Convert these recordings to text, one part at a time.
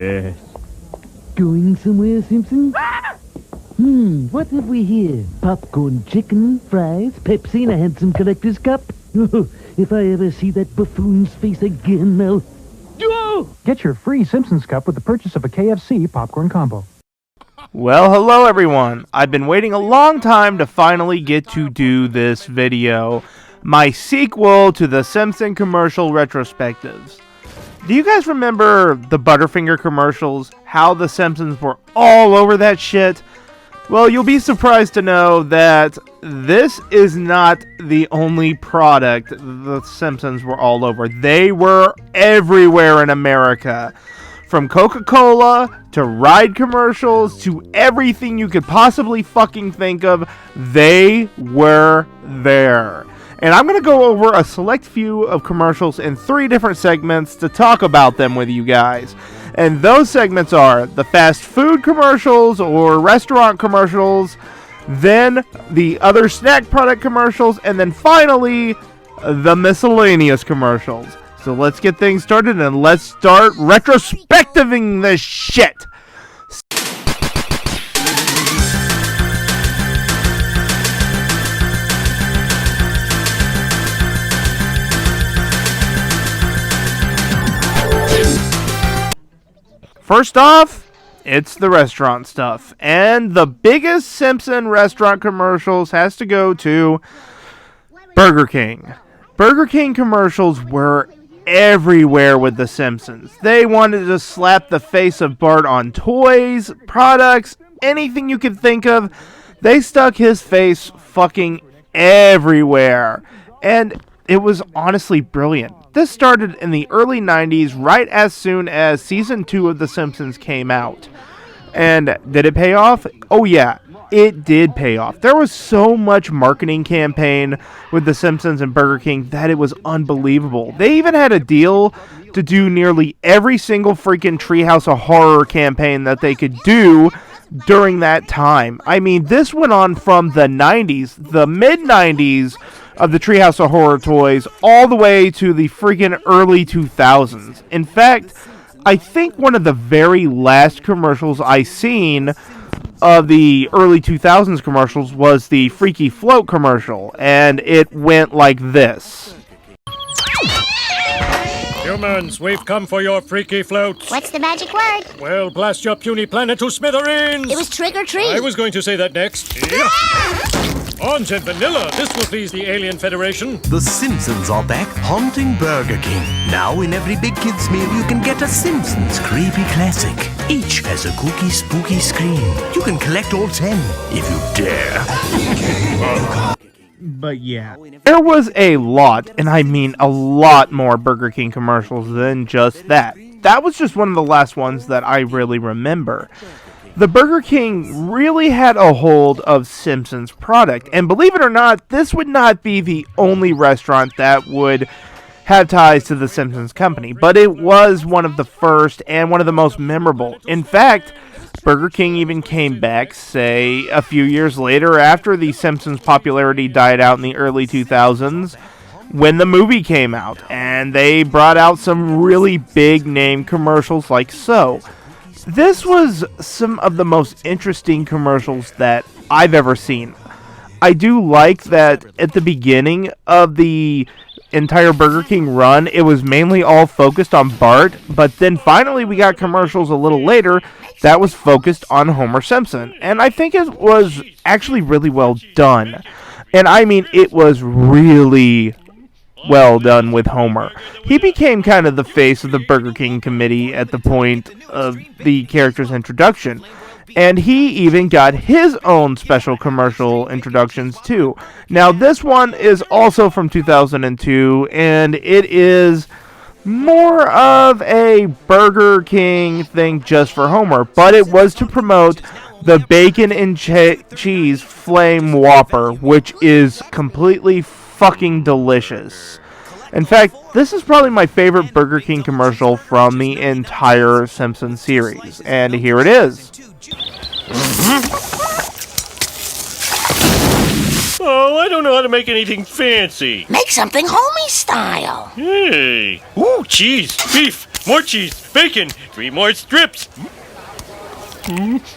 Going somewhere, Simpson? What have we here? Popcorn, chicken, fries, Pepsi, and a handsome collector's cup? Oh, if I ever see that buffoon's face again, I'll... Oh! Get your free Simpsons cup with the purchase of a KFC popcorn combo. Well, hello everyone. I've been waiting a long time to finally get to do this video. My sequel to the Simpsons Commercial Retrospectives. Do you guys remember the Butterfinger commercials? How the Simpsons were all over that shit? Well, you'll be surprised to know that this is not the only product the Simpsons were all over. They were everywhere in America. From Coca-Cola to ride commercials to everything you could possibly fucking think of, they were there. And I'm going to go over a select few of commercials in 3 different segments to talk about them with you guys. And those segments are the fast food commercials or restaurant commercials, then the other snack product commercials, and then finally the miscellaneous commercials. So let's get things started and let's start retrospectiving this shit. First off, it's the restaurant stuff. And the biggest Simpson restaurant commercials has to go to Burger King. Burger King commercials were everywhere with the Simpsons. They wanted to slap the face of Bart on toys, products, anything you could think of. They stuck his face fucking everywhere. And it was honestly brilliant. This started in the early 90s, right as soon as Season 2 of The Simpsons came out. And did it pay off? Oh yeah, it did pay off. There was so much marketing campaign with The Simpsons and Burger King that it was unbelievable. They even had a deal to do nearly every single freaking Treehouse of Horror campaign that they could do during that time. I mean, this went on from the 90s, the mid-90s, of the Treehouse of Horror toys all the way to the freaking early 2000s. In fact, I think one of the very last commercials I seen of the early 2000s commercials was the Freaky Float commercial, and it went like this. Humans, we've come for your freaky floats. What's the magic word? Well, blast your puny planet to smithereens. It was trick or treat. I was going to say that next. Yeah. Orange and vanilla. This will please the Alien Federation. The Simpsons are back haunting Burger King. Now in every big kids meal you can get a Simpsons creepy classic. Each has a kooky spooky screen. You can collect all 10 if you dare. But yeah, there was a lot, and I mean a lot more Burger King commercials than just that. That was just one of the last ones that I really remember. The Burger King really had a hold of Simpsons product, and believe it or not, this would not be the only restaurant that would have ties to the Simpsons company, but it was one of the first and one of the most memorable. In fact, Burger King even came back, say, a few years later after the Simpsons' popularity died out in the early 2000s, when the movie came out, and they brought out some really big-name commercials like so. This was some of the most interesting commercials that I've ever seen. I do like that at the beginning of the entire Burger King run, it was mainly all focused on Bart, but then finally we got commercials a little later that was focused on Homer Simpson, and I think it was actually really well done. And I mean, it was really well done with Homer. He became kind of the face of the Burger King committee at the point of the character's introduction. And he even got his own special commercial introductions too. Now this one is also from 2002, and it is more of a Burger King thing just for Homer, but it was to promote the bacon and cheese flame Whopper, which is completely fucking delicious. In fact, this is probably my favorite Burger King commercial from the entire Simpsons series, and here it is. Oh, I don't know how to make anything fancy. Make something homey style. Hey. Ooh, cheese, beef, More cheese, bacon, 3 more strips.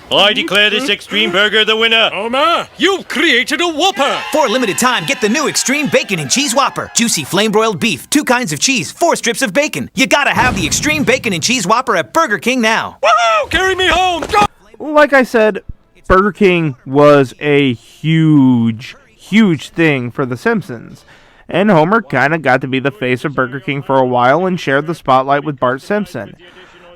I declare this Extreme Burger the winner. Omar, you've created a Whopper. For a limited time, get the new Extreme Bacon and Cheese Whopper. Juicy flame-broiled beef, 2 kinds of cheese, 4 strips of bacon. You gotta have the Extreme Bacon and Cheese Whopper at Burger King now. Woohoo! Carry me home. Go! Like I said, Burger King was a huge thing for The Simpsons. And Homer kind of got to be the face of Burger King for a while and shared the spotlight with Bart Simpson.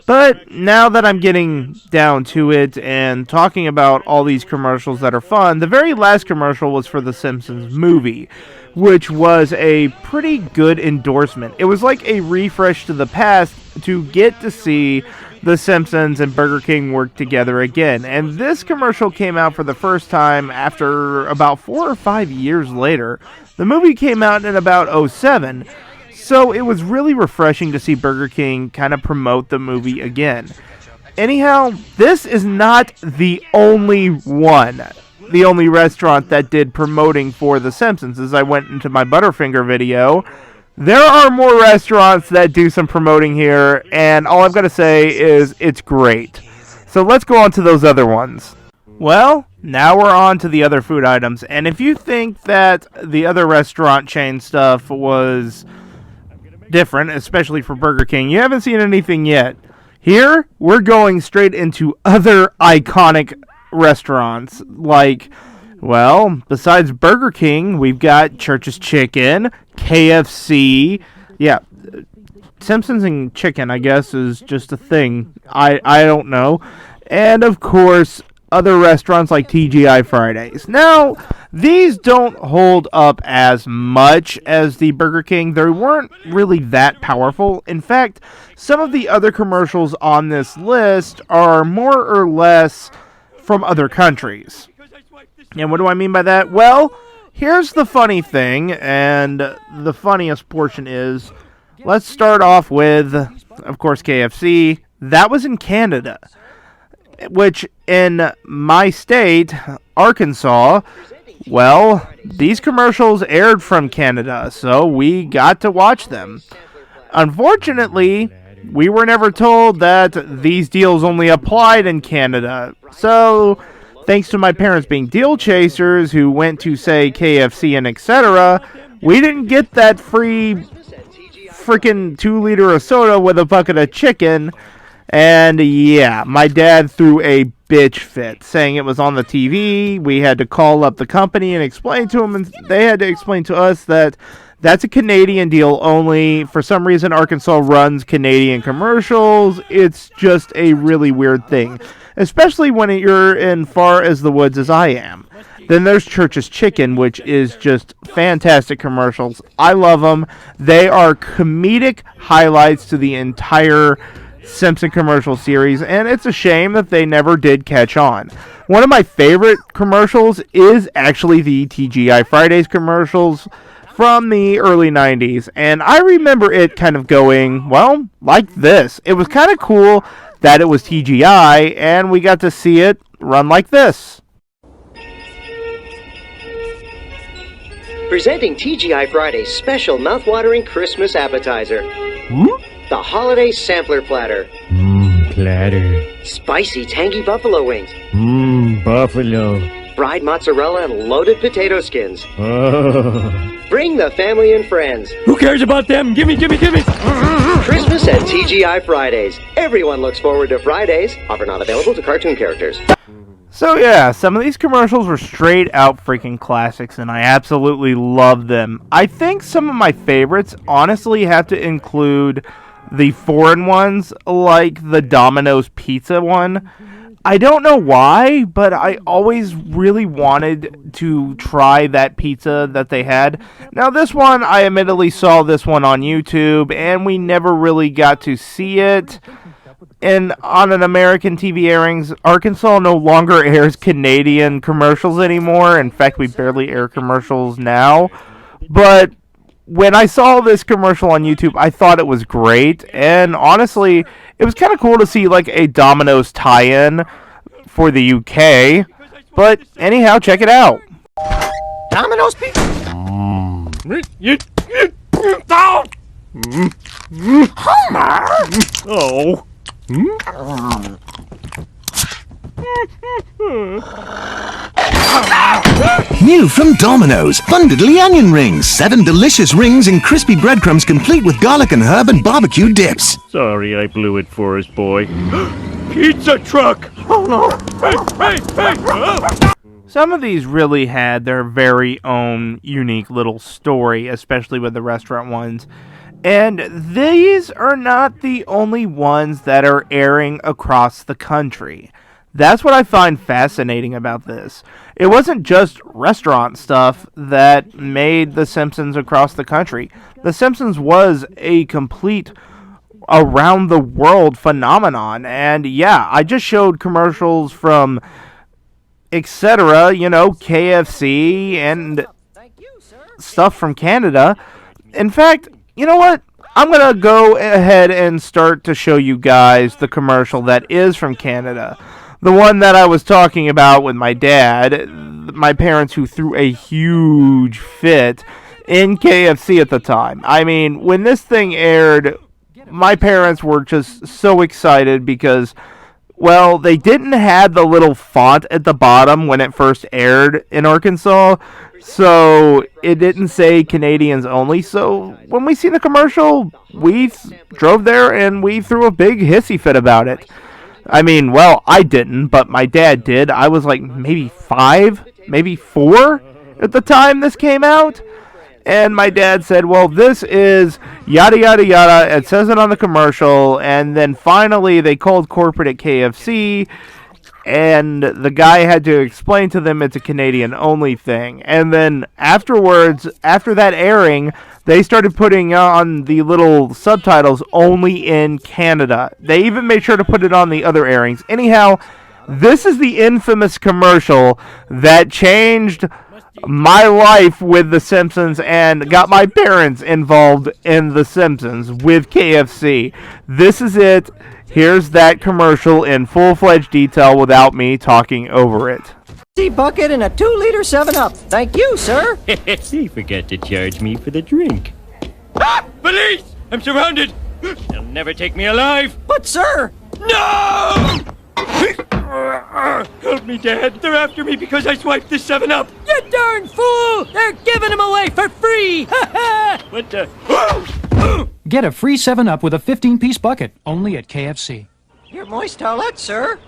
But now that I'm getting down to it and talking about all these commercials that are fun, the very last commercial was for the Simpsons movie, which was a pretty good endorsement. It was like a refresh to the past to get to see the Simpsons and Burger King work together again. And this commercial came out for the first time after about 4 or 5 years later. The movie came out in about 2007. So it was really refreshing to see Burger King kind of promote the movie again. Anyhow, this is not the only restaurant that did promoting for The Simpsons. As I went into my Butterfinger video, there are more restaurants that do some promoting here, and all I've got to say is it's great. So let's go on to those other ones. Well, now we're on to the other food items, and if you think that the other restaurant chain stuff was different, especially for Burger King, you haven't seen anything yet. Here, we're going straight into other iconic restaurants, like, well, besides Burger King, we've got Church's Chicken, KFC, yeah, Simpsons and chicken, I guess, is just a thing, I don't know, and of course, other restaurants like TGI Fridays. Now, these don't hold up as much as the Burger King. They weren't really that powerful. In fact, some of the other commercials on this list are more or less from other countries. And what do I mean by that? Well, here's the funny thing, and the funniest portion is, let's start off with, of course, KFC. That was in Canada, which in my state, Arkansas, well, these commercials aired from Canada, so we got to watch them. Unfortunately, we were never told that these deals only applied in Canada. So, thanks to my parents being deal chasers who went to, say, KFC and etc., we didn't get that free freaking 2-liter of soda with a bucket of chicken. And yeah, my dad threw a bitch fit, saying it was on the TV. We had to call up the company and explain to them, and they had to explain to us that that's a Canadian deal only. For some reason, Arkansas runs Canadian commercials. It's just a really weird thing, especially when you're in far as the woods as I am. Then there's Church's Chicken, which is just fantastic commercials. I love them. They are comedic highlights to the entire Simpson commercial series, and it's a shame that they never did catch on. One of my favorite commercials is actually the TGI Fridays commercials from the early 90s, and I remember it kind of going, well, like this. It was kind of cool that it was TGI, and we got to see it run like this. Presenting TGI Friday's special mouth-watering Christmas appetizer. The Holiday Sampler Platter. Platter. Spicy, tangy buffalo wings. Buffalo. Fried mozzarella and loaded potato skins. Oh. Bring the family and friends. Who cares about them? Gimme. Christmas at TGI Fridays. Everyone looks forward to Fridays. Offer not available to cartoon characters. So yeah, some of these commercials were straight out freaking classics, and I absolutely love them. I think some of my favorites honestly have to include the foreign ones, like the Domino's pizza one. I don't know why, but I always really wanted to try that pizza that they had. Now this one, I admittedly saw this one on YouTube, and we never really got to see it. And on an American TV airings, Arkansas no longer airs Canadian commercials anymore. In fact, we barely air commercials now. But when I saw this commercial on YouTube, I thought it was great. And honestly, it was kind of cool to see like a Domino's tie-in for the UK. But anyhow, check it out. Domino's pizza. Oh. New from Domino's, Fun Diddly Onion Rings. 7 delicious rings and crispy breadcrumbs complete with garlic and herb and barbecue dips. Sorry I blew it, Forest Boy. Pizza truck! Oh no! Hey! Oh. Some of these really had their very own unique little story, especially with the restaurant ones. And these are not the only ones that are airing across the country. That's what I find fascinating about this. It wasn't just restaurant stuff that made The Simpsons across the country. The Simpsons was a complete around-the-world phenomenon. And yeah, I just showed commercials from etc., KFC and stuff from Canada. In fact, you know what? I'm going to go ahead and start to show you guys the commercial that is from Canada. The one that I was talking about with my dad, my parents who threw a huge fit in KFC at the time. I mean, when this thing aired, my parents were just so excited because, well, they didn't have the little font at the bottom when it first aired in Arkansas, so it didn't say Canadians only. So when we see the commercial, we drove there and we threw a big hissy fit about it. I mean, well, I didn't, but my dad did. I was like maybe 5, maybe 4 at the time this came out. And my dad said, well, this is yada, yada, yada. It says it on the commercial. And then finally they called corporate at KFC. And the guy had to explain to them it's a Canadian-only thing. And then afterwards, after that airing, they started putting on the little subtitles only in Canada. They even made sure to put it on the other airings. Anyhow, this is the infamous commercial that changed my life with The Simpsons and got my parents involved in The Simpsons with KFC. This is it. Here's that commercial in full-fledged detail without me talking over it. Bucket and a 2-liter 7-Up. Thank you, sir. They forgot to charge me for the drink. Ah! Police! I'm surrounded! They'll never take me alive! But, sir! No! Help me, Dad. They're after me because I swiped the 7-Up. You darn fool! They're giving them away for free! What the... Get a free 7-Up with a 15-piece bucket, only at KFC. Your moist towelette, sir.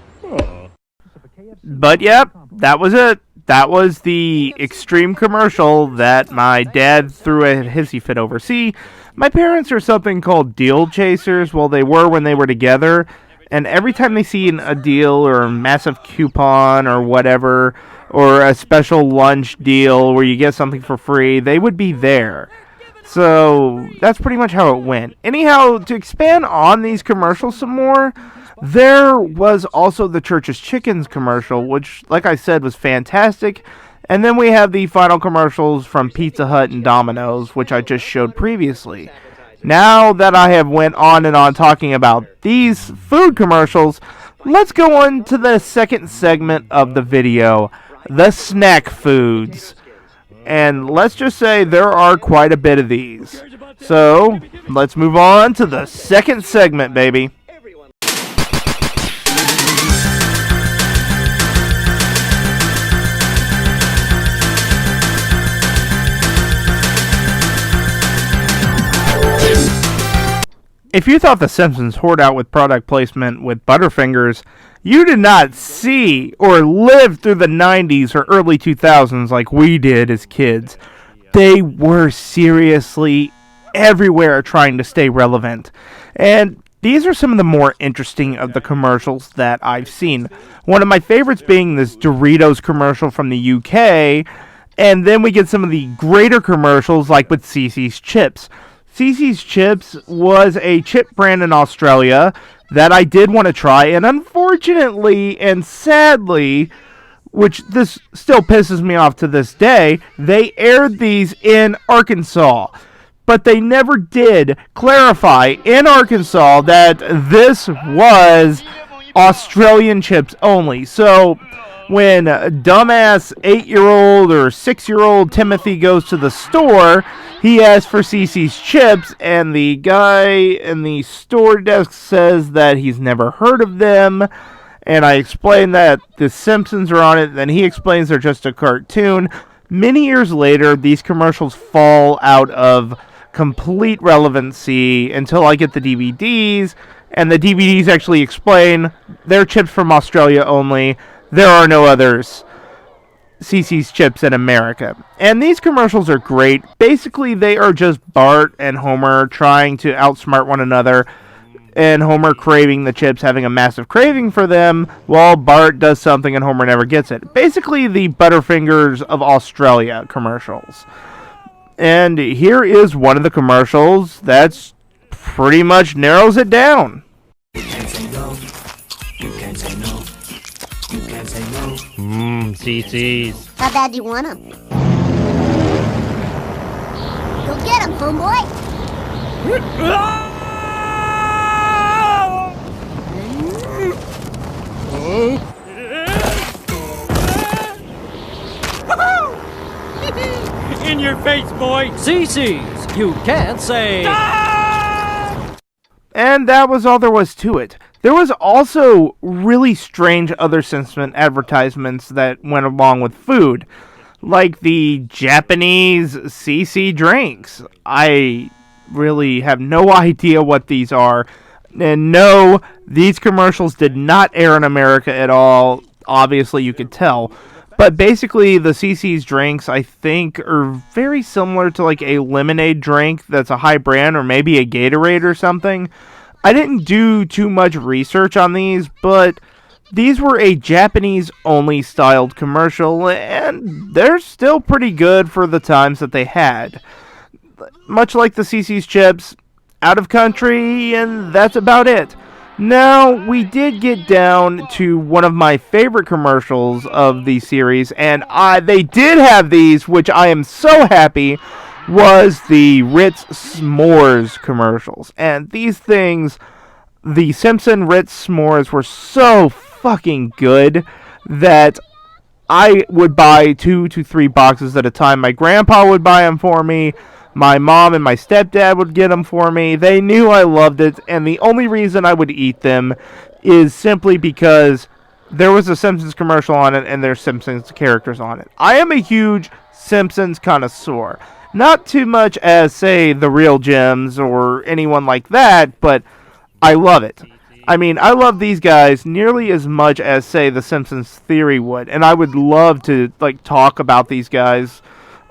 But yep, that was it. That was the extreme commercial that my dad threw a hissy fit over. See, my parents are something called deal chasers. Well, they were when they were together. And every time they see a deal or a massive coupon or whatever, or a special lunch deal where you get something for free, they would be there. So that's pretty much how it went. Anyhow, to expand on these commercials some more, there was also the Church's Chickens commercial, which, like I said, was fantastic. And then we have the final commercials from Pizza Hut and Domino's, which I just showed previously. Now that I have went on and on talking about these food commercials, let's go on to the second segment of the video, the snack foods. And let's just say there are quite a bit of these. So, let's move on to the second segment, baby. If you thought The Simpsons hoard out with product placement with Butterfingers, you did not see or live through the 90s or early 2000s like we did as kids. They were seriously everywhere trying to stay relevant. And these are some of the more interesting of the commercials that I've seen. One of my favorites being this Doritos commercial from the UK, and then we get some of the greater commercials like with CC's Chips. CC's Chips was a chip brand in Australia that I did want to try, and unfortunately and sadly, which this still pisses me off to this day, they aired these in Arkansas. But they never did clarify in Arkansas that this was Australian chips only. So when dumbass 8-year-old or 6-year-old Timothy goes to the store, he asks for CC's chips, and the guy in the store desk says that he's never heard of them, and I explain that the Simpsons are on it, then he explains they're just a cartoon. Many years later, these commercials fall out of complete relevancy until I get the DVDs, and the DVDs actually explain they're chips from Australia only. There are no others CC's chips in America. And these commercials are great. Basically, they are just Bart and Homer trying to outsmart one another, and Homer craving the chips, having a massive craving for them, while Bart does something and Homer never gets it. Basically, the Butterfingers of Australia commercials. And here is one of the commercials that's pretty much narrows it down. You can't say no. You can't say no. You can't say no. CC's. How bad do you want them? Go get them, homeboy. In your face, boy! CC's, you can't say. And that was all there was to it. There was also really strange other Simpsons advertisements that went along with food, like the Japanese CC drinks. I really have no idea what these are. And no, these commercials did not air in America at all. Obviously, you could tell. But basically, the CC's drinks, I think, are very similar to like a lemonade drink that's a high brand, or maybe a Gatorade or something. I didn't do too much research on these, but these were a Japanese-only styled commercial, and they're still pretty good for the times that they had. Much like the CC's chips, out of country, and that's about it. Now, we did get down to one of my favorite commercials of the series, and they did have these, which I am so happy, was the Ritz S'mores commercials. And these things, the Simpson Ritz S'mores, were so fucking good that I would buy 2 to 3 boxes at a time. My grandpa would buy them for me. My mom and my stepdad would get them for me. They knew I loved it, and the only reason I would eat them is simply because there was a Simpsons commercial on it and there's Simpsons characters on it. I am a huge Simpsons connoisseur. Not too much as, say, the Real Gems or anyone like that, but I love it. I mean, I love these guys nearly as much as, say, the Simpsons Theory would, and I would love to, like, talk about these guys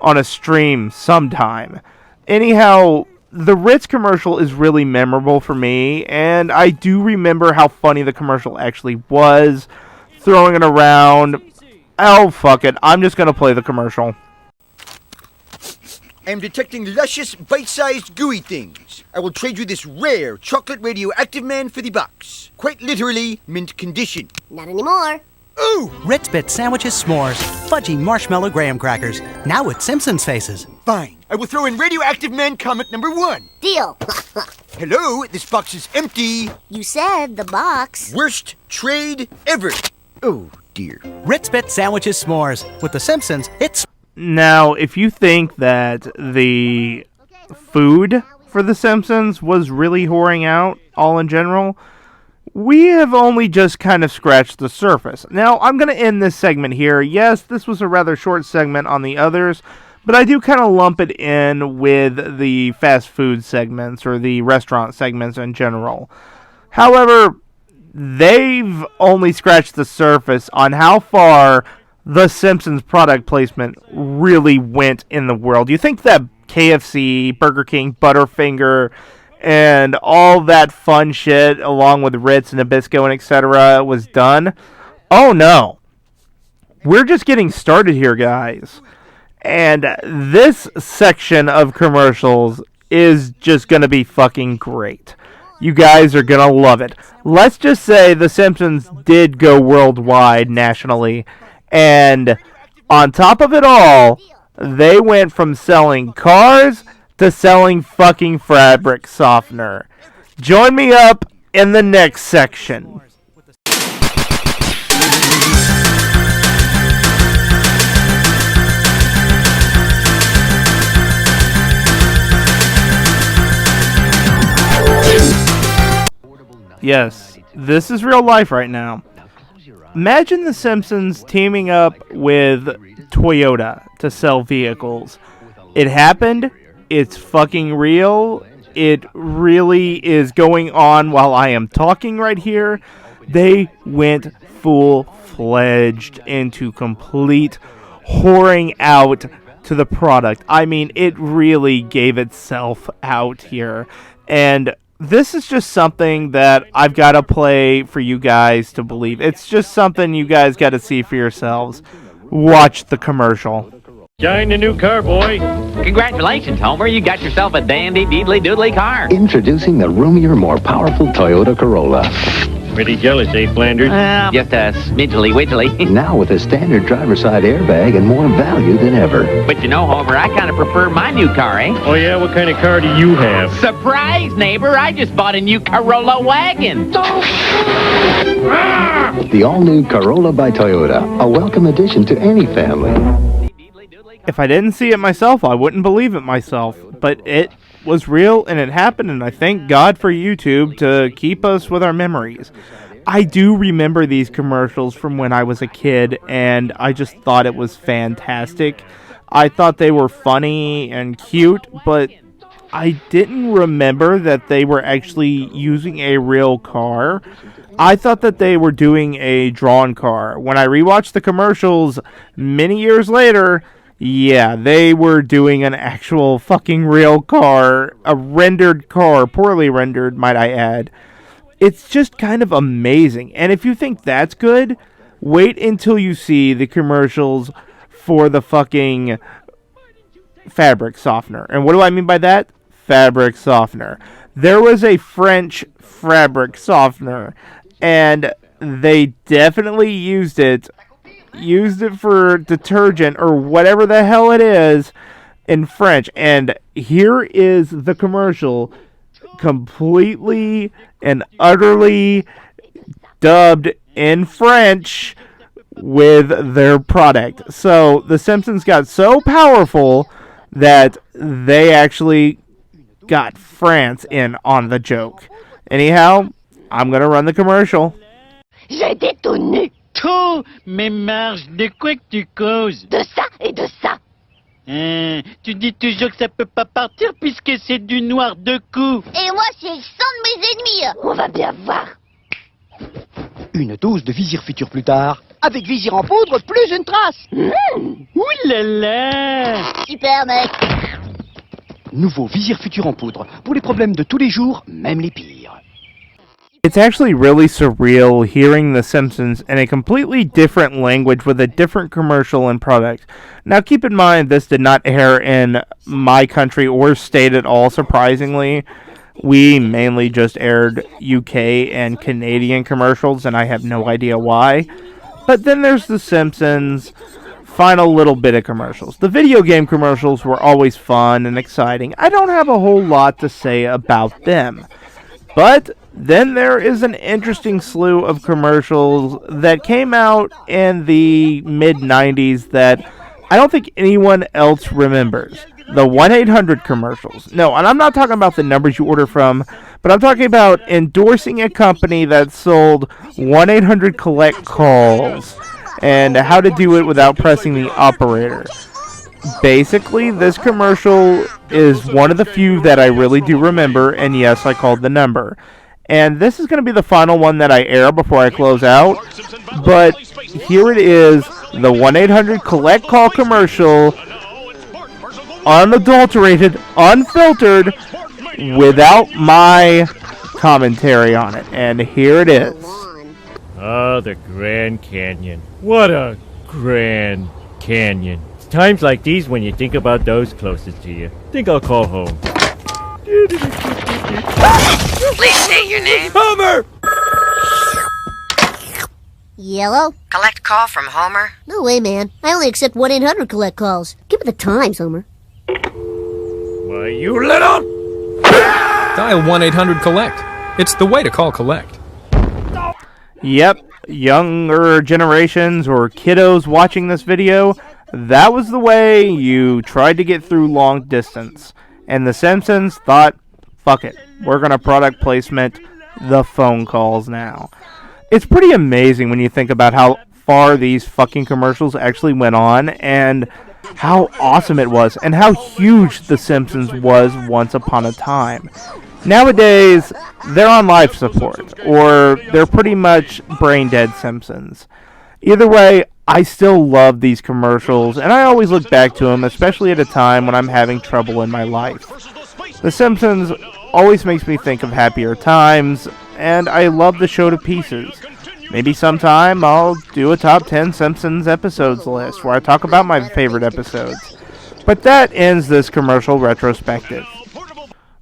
on a stream sometime. Anyhow, the Ritz commercial is really memorable for me, and I do remember how funny the commercial actually was, throwing it around. Oh, fuck it. I'm just going to play the commercial. I'm detecting luscious, bite-sized, gooey things. I will trade you this rare chocolate radioactive man for the box. Quite literally, mint condition. Not anymore. Ooh! Ritz Bit Sandwiches S'mores. Fudgy marshmallow graham crackers. Now with Simpsons faces. Fine. I will throw in radioactive man comment number 1. Deal. Hello, this box is empty. You said the box. Worst trade ever. Oh, dear. Ritz Bit Sandwiches S'mores. With the Simpsons, it's... Now, if you think that the food for the Simpsons was really whoring out, all in general, we have only just kind of scratched the surface. Now, I'm going to end this segment here. Yes, this was a rather short segment on the others, but I do kind of lump it in with the fast food segments or the restaurant segments in general. However, they've only scratched the surface on how far the Simpsons product placement really went in the world. You think that KFC, Burger King, Butterfinger, and all that fun shit, along with Ritz and Nabisco and etc., was done? Oh no. We're just getting started here, guys. And this section of commercials is just going to be fucking great. You guys are going to love it. Let's just say The Simpsons did go worldwide, nationally. And on top of it all, they went from selling cars to selling fucking fabric softener. Join me up in the next section. Yes, this is real life right now. Imagine the Simpsons teaming up with Toyota to sell vehicles. It happened. It's fucking real. It really is going on while I am talking right here. They went full-fledged into complete whoring out to the product. I mean, it really gave itself out here. And this is just something that I've got to play for you guys to believe. It's just something you guys got to see for yourselves. Watch the commercial. Shine the new car, boy. Congratulations, Homer. You got yourself a dandy deedly doodly car. Introducing the roomier, more powerful Toyota Corolla. Pretty jealous, eh, Flanders? Just a smidgely widgely. Now with a standard driver's side airbag and more value than ever. But you know, Homer, I kind of prefer my new car, eh? Oh, yeah? What kind of car do you have? Surprise, neighbor. I just bought a new Corolla wagon. The all-new Corolla by Toyota. A welcome addition to any family. If I didn't see it myself, I wouldn't believe it myself. But it was real, and it happened, and I thank God for YouTube to keep us with our memories. I do remember these commercials from when I was a kid, and I just thought it was fantastic. I thought they were funny and cute, but I didn't remember that they were actually using a real car. I thought that they were doing a drawn car. When I rewatched the commercials many years later, yeah, they were doing an actual fucking real car, a rendered car, poorly rendered, might I add. It's just kind of amazing. And if you think that's good, wait until you see the commercials for the fucking fabric softener. And what do I mean by that? Fabric softener. There was a French fabric softener, and they definitely used it for detergent or whatever the hell it is in French. And here is the commercial completely and utterly dubbed in French with their product. So the Simpsons got so powerful that they actually got France in on the joke. Anyhow, I'm gonna run the commercial. J'ai détonné. Tout, mais marge, de quoi que tu causes? De ça et de ça. Tu dis toujours que ça peut pas partir puisque c'est du noir de cou. Et moi, c'est le sang de mes ennemis. On va bien voir. Une dose de Vizir Futur plus tard. Avec Vizir en poudre, plus une trace. Ouh là là. Super, mec. Nouveau Vizir Futur en poudre. Pour les problèmes de tous les jours, même les pires. It's actually really surreal hearing The Simpsons in a completely different language with a different commercial and product. Now keep in mind this did not air in my country or state at all, surprisingly. We mainly just aired UK and Canadian commercials, and I have no idea why. But then there's The Simpsons' final little bit of commercials. The video game commercials were always fun and exciting. I don't have a whole lot to say about them. But then there is an interesting slew of commercials that came out in the mid-90s that I don't think anyone else remembers. The 1-800 commercials. No, and I'm not talking about the numbers you order from, but I'm talking about endorsing a company that sold 1-800 collect calls and how to do it without pressing the operator. Basically, this commercial is one of the few that I really do remember, and yes, I called the number. And this is going to be the final one that I air before I close out, but here it is, the 1-800 collect call commercial, unadulterated, unfiltered, without my commentary on it. And here it is. Ah, the Grand Canyon. What a Grand Canyon. It's times like these when you think about those closest to you. Think I'll call home. Please state your name. Homer! Yellow? Collect call from Homer? No way, man. I only accept 1-800 collect calls. Give it the times, Homer. Why, you little... Dial 1-800 collect. It's the way to call collect. Yep, younger generations or kiddos watching this video, that was the way you tried to get through long distance. And The Simpsons thought, fuck it, we're gonna product placement the phone calls now. It's pretty amazing when you think about how far these fucking commercials actually went on and how awesome it was and how huge The Simpsons was once upon a time. Nowadays, they're on life support, or they're pretty much brain-dead Simpsons. Either way, I still love these commercials, and I always look back to them, especially at a time when I'm having trouble in my life. The Simpsons always makes me think of happier times, and I love the show to pieces. Maybe sometime I'll do a top 10 Simpsons episodes list where I talk about my favorite episodes. But that ends this commercial retrospective.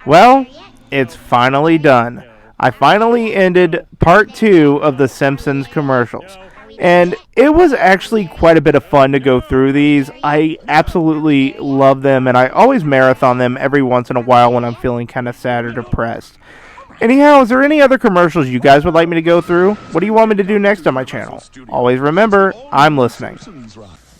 Well, it's finally done. I finally ended part 2 of the Simpsons commercials. And it was actually quite a bit of fun to go through these. I absolutely love them, and I always marathon them every once in a while when I'm feeling kind of sad or depressed. Anyhow, is there any other commercials you guys would like me to go through? What do you want me to do next on my channel? Always remember, I'm listening.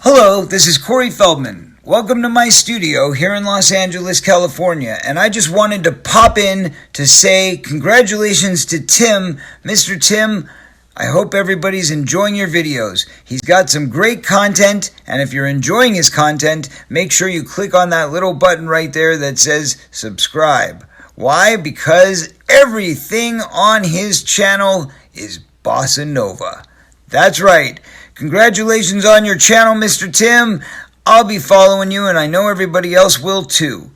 Hello, this is Corey Feldman. Welcome to my studio here in Los Angeles, California, and I just wanted to pop in to say congratulations to Tim. Mr. Tim, I hope everybody's enjoying your videos. He's got some great content, and if you're enjoying his content, make sure you click on that little button right there that says subscribe. Why? Because everything on his channel is Bossa Nova. That's right. Congratulations on your channel, Mr. Tim. I'll be following you, and I know everybody else will too.